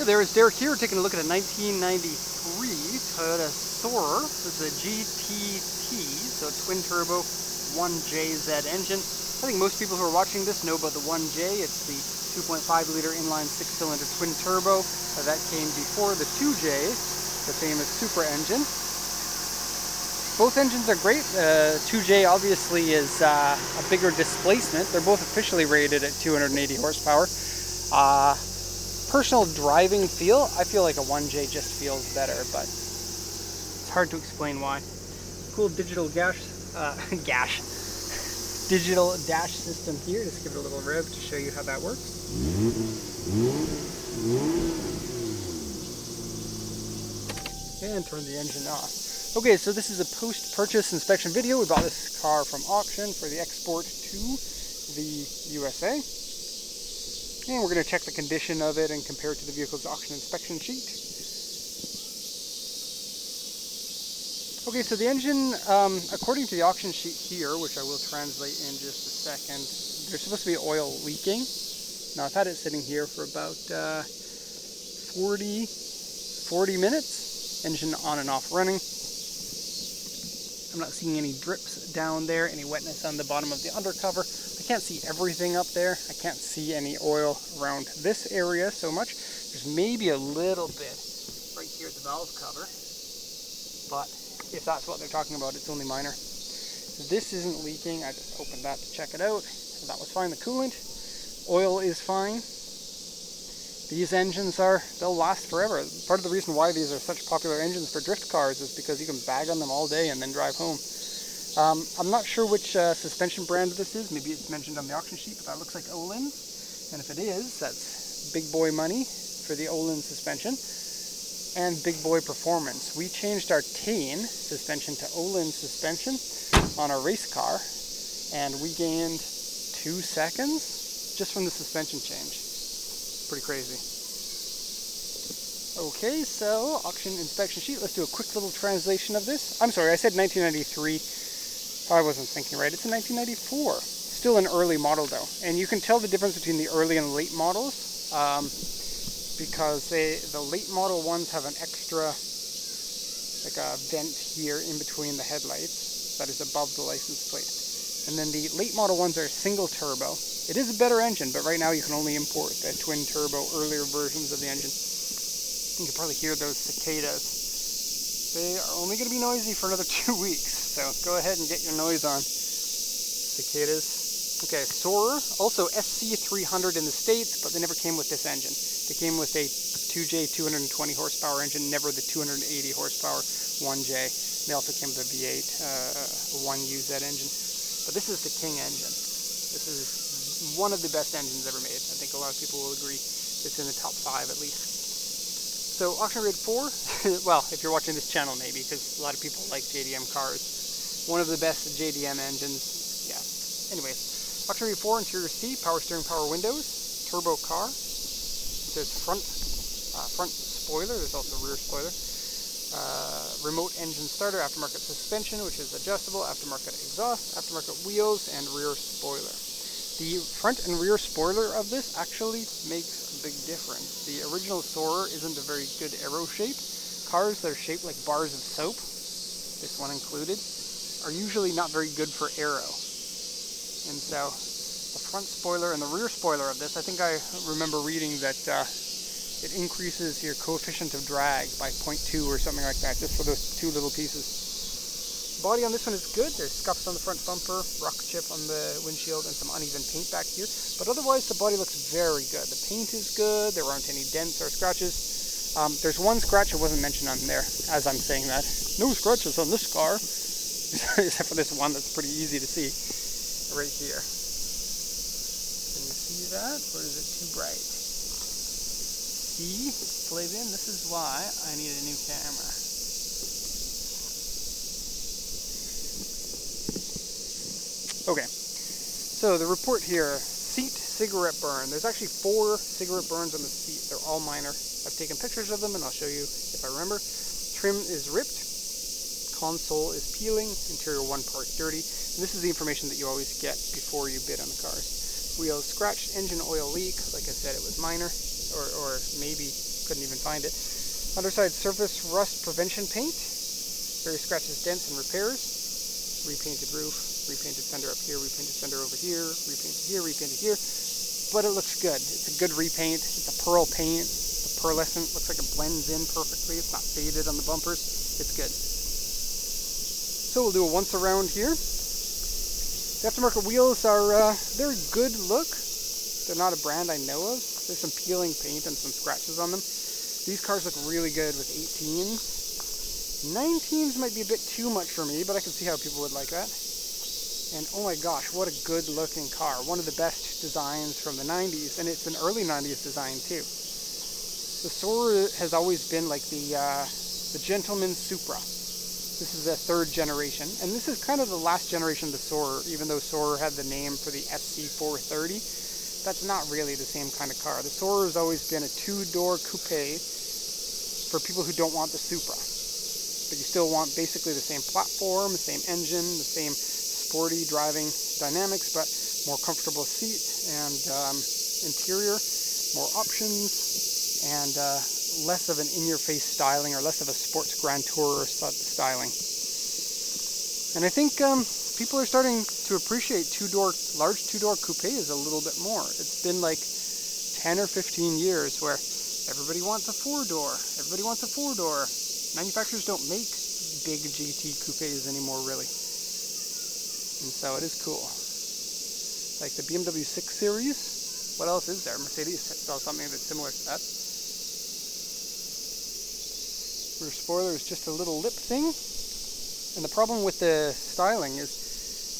Hey there, it's Derek here taking a look at a 1993 Toyota Soarer. This is a GT-T, so a twin-turbo 1JZ engine. I think most people who are watching this know about the 1J. It's the 2.5-liter inline 6-cylinder twin-turbo. That came before the 2J, the famous super engine. Both engines are great. 2J obviously is a bigger displacement. They're both officially rated at 280 horsepower. Personal driving feel, I feel like a 1J just feels better, but it's hard to explain why. Cool digital digital dash system here. Just give it a little rev to show you how that works. And turn the engine off. Okay, so this is a post-purchase inspection video. We bought this car from auction for the export to the USA. And we're going to check the condition of it and compare it to the vehicle's auction inspection sheet. Okay, so the engine, according to the auction sheet here, which I will translate in just a second, there's supposed to be oil leaking. Now I've had it sitting here for about 40 minutes, engine on and off running. I'm not seeing any drips down there, any wetness on the bottom of the undercover. I can't see everything up there. I can't see any oil around this area so much. There's maybe a little bit right here at the valve cover, but if that's what they're talking about, it's only minor. This isn't leaking. I just opened that to check it out. That was fine. The coolant, oil is fine. These engines they'll last forever. Part of the reason why these are such popular engines for drift cars is because you can bag on them all day and then drive home. I'm not sure which suspension brand this is. Maybe it's mentioned on the auction sheet, but that looks like Öhlins. And if it is, that's big boy money for the Öhlins suspension and big boy performance. We changed our Tane suspension to Öhlins suspension on our race car, and we gained 2 seconds just from the suspension change. Pretty crazy. Okay, so auction inspection sheet. Let's do a quick little translation of this. I'm sorry, I said 1993. I wasn't thinking right. It's a 1994. Still an early model though. And you can tell the difference between the early and late models because the late model ones have an extra, like a vent here in between the headlights that is above the license plate. And then the late model ones are single turbo. It is a better engine, but right now you can only import the twin turbo earlier versions of the engine. You can probably hear those cicadas. They are only going to be noisy for another 2 weeks, so go ahead and get your noise on. Cicadas. Okay, Soarer, also SC300 in the States, but they never came with this engine. They came with a 2J 220 horsepower engine, never the 280 horsepower 1J. They also came with a V8 1UZ engine. But this is the king engine. This is one of the best engines ever made. I think a lot of people will agree. It's in the top 5 at least. So auction rate 4, well, if you're watching this channel maybe, because a lot of people like JDM cars. One of the best JDM engines, yeah. Anyways, auction rate 4, interior seat, power steering, power windows, turbo car. There's front spoiler, there's also rear spoiler. Remote engine starter, aftermarket suspension, which is adjustable, aftermarket exhaust, aftermarket wheels, and rear spoiler. The front and rear spoiler of this actually makes a big difference. The original Soarer isn't a very good aero shape. Cars that are shaped like bars of soap, this one included, are usually not very good for aero. And so the front spoiler and the rear spoiler of this, I think I remember reading that it increases your coefficient of drag by 0.2 or something like that, just for those 2 little pieces. Body on this one is good. There's scuffs on the front bumper, rock chip on the windshield, and some uneven paint back here. But otherwise, the body looks very good. The paint is good. There aren't any dents or scratches. There's one scratch that wasn't mentioned on there, as I'm saying that. No scratches on this car, except for this one that's pretty easy to see right here. Can you see that, or is it too bright? See, Flavian, this is why I need a new camera. Okay, so the report here, seat cigarette burn. There's actually 4 cigarette burns on the seat. They're all minor. I've taken pictures of them and I'll show you if I remember. Trim is ripped. Console is peeling. Interior one part dirty. And this is the information that you always get before you bid on the cars. Wheels scratched, engine oil leak. Like I said, it was minor, or maybe couldn't even find it. Underside surface rust prevention paint. Various scratches, dents, and repairs. Repainted roof, repainted fender up here, repainted fender over here, repainted here, repainted here. But it looks good. It's a good repaint. It's a pearl paint. The pearlescent looks like it blends in perfectly. It's not faded on the bumpers. It's good. So we'll do a once around here. The aftermarket wheels are, they're a good look. They're not a brand I know of. There's some peeling paint and some scratches on them. These cars look really good with 18s. 19s might be a bit too much for me, but I can see how people would like that. And oh my gosh, what a good looking car. One of the best designs from the 90s, and it's an early 90s design too. The Soarer has always been like the gentleman's Supra. This is the third generation, and this is kind of the last generation of the Soarer, even though Soarer had the name for the SC430. That's not really the same kind of car. The Soarer has always been a two-door coupe for people who don't want the Supra. But you still want basically the same platform, the same engine, the same sporty driving dynamics, but more comfortable seats and interior, more options, and less of an in-your-face styling, or less of a sports Grand Tourer styling. And I think people are starting to appreciate large two-door coupes a little bit more. It's been like 10 or 15 years where everybody wants a four-door. Everybody wants a four-door. Manufacturers don't make big GT coupes anymore, really. And so it is cool. Like the BMW 6 Series. What else is there? Mercedes sells something that's similar to that. Rear spoiler is just a little lip thing. And the problem with the styling is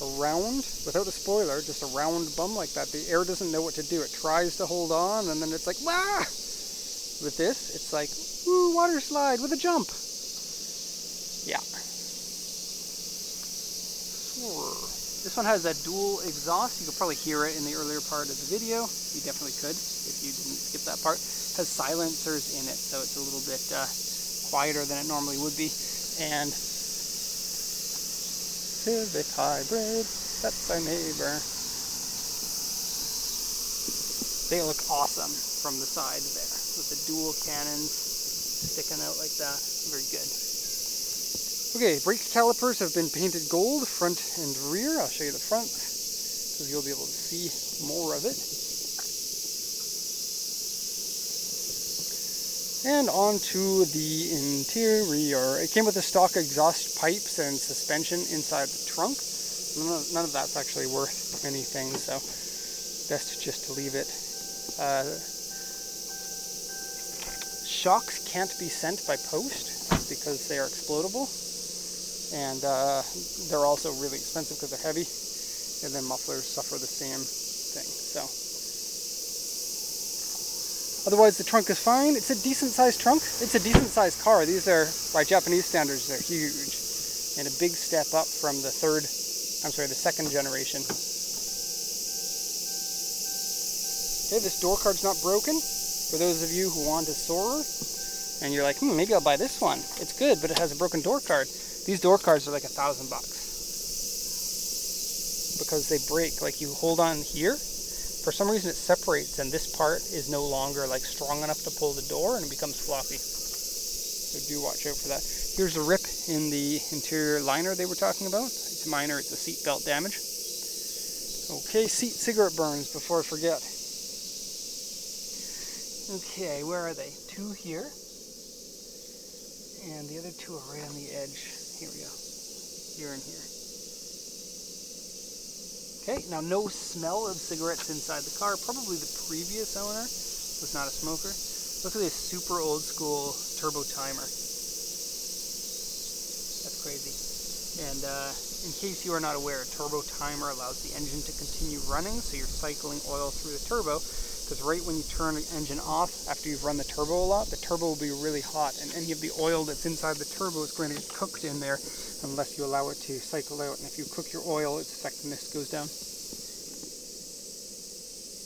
a round, without the spoiler, just a round bum like that. The air doesn't know what to do. It tries to hold on, and then it's like, wah! With this, it's like, woo, water slide with a jump. Yeah. This one has a dual exhaust. You could probably hear it in the earlier part of the video. You definitely could if you didn't skip that part. It has silencers in it, so it's a little bit quieter than it normally would be. And Civic Hybrid, that's our neighbor. They look awesome from the side there, with the dual cannons sticking out like that. Very good. Okay, brake calipers have been painted gold, front and rear. I'll show you the front, so you'll be able to see more of it. And on to the interior. It came with the stock exhaust pipes and suspension inside the trunk. None of that's actually worth anything, so best just to leave it. Shocks can't be sent by post because they are explodable, and they're also really expensive because they're heavy, and then mufflers suffer the same thing. So otherwise, the trunk is fine. It's a decent-sized trunk. It's a decent-sized car. These are, by Japanese standards, they're huge. And a big step up from the second generation. Okay, this door card's not broken. For those of you who want a Soarer, and you're like, maybe I'll buy this one. It's good, but it has a broken door card. These door cards are like $1,000. Because they break. Like, you hold on here. For some reason it separates, and this part is no longer like strong enough to pull the door, and it becomes floppy. So do watch out for that. Here's a rip in the interior liner they were talking about. It's minor, it's a seat belt damage. Okay, seat cigarette burns before I forget. Okay, where are they? Two here. And the other two are right on the edge. Here we go. Here and here. Okay, now no smell of cigarettes inside the car. Probably the previous owner was not a smoker. Look at this super old school turbo timer. That's crazy. And in case you are not aware, a turbo timer allows the engine to continue running, so you're cycling oil through the turbo, because right when you turn the engine off, after you've run the turbo a lot, the turbo will be really hot, and any of the oil that's inside the turbo is going to get cooked in there unless you allow it to cycle out. And if you cook your oil, its effectiveness goes down.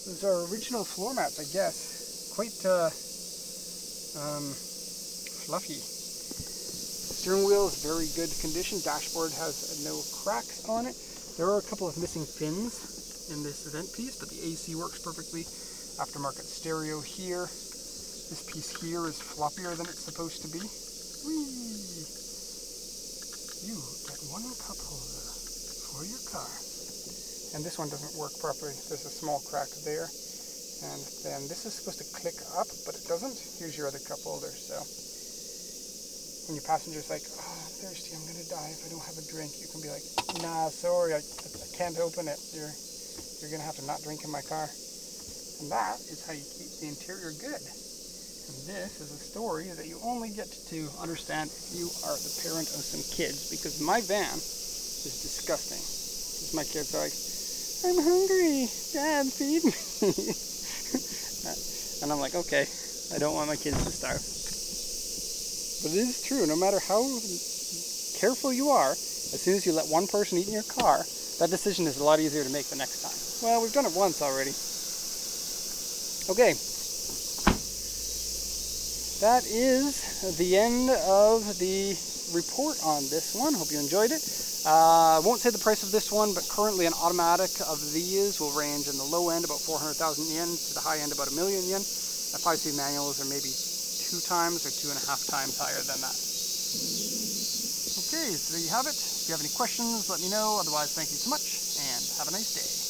Those are original floor mats, I guess. Quite fluffy. Steering wheel is very good condition. Dashboard has no cracks on it. There are a couple of missing pins in this vent piece, but the AC works perfectly. Aftermarket stereo here. This piece here is floppier than it's supposed to be. Whee! You get one cup holder for your car. And this one doesn't work properly. There's a small crack there. And then this is supposed to click up, but it doesn't. Here's your other cup holder. So when your passenger's like, oh, I'm thirsty, I'm gonna die if I don't have a drink, you can be like, nah, sorry, I can't open it. You're gonna have to not drink in my car. And that is how you keep the interior good. And this is a story that you only get to understand if you are the parent of some kids, because my van is disgusting. Because my kids are like, I'm hungry, Dad, feed me. And I'm like, okay, I don't want my kids to starve. But it is true, no matter how careful you are, as soon as you let one person eat in your car, that decision is a lot easier to make the next time. Well, we've done it once already. Okay. That is the end of the report on this one. Hope you enjoyed it. I won't say the price of this one, but currently an automatic of these will range in the low end about 400,000 yen to the high end about 1 million yen. I probably see manuals are maybe 2 times or 2.5 times higher than that. Okay, so there you have it. If you have any questions, let me know. Otherwise, thank you so much and have a nice day.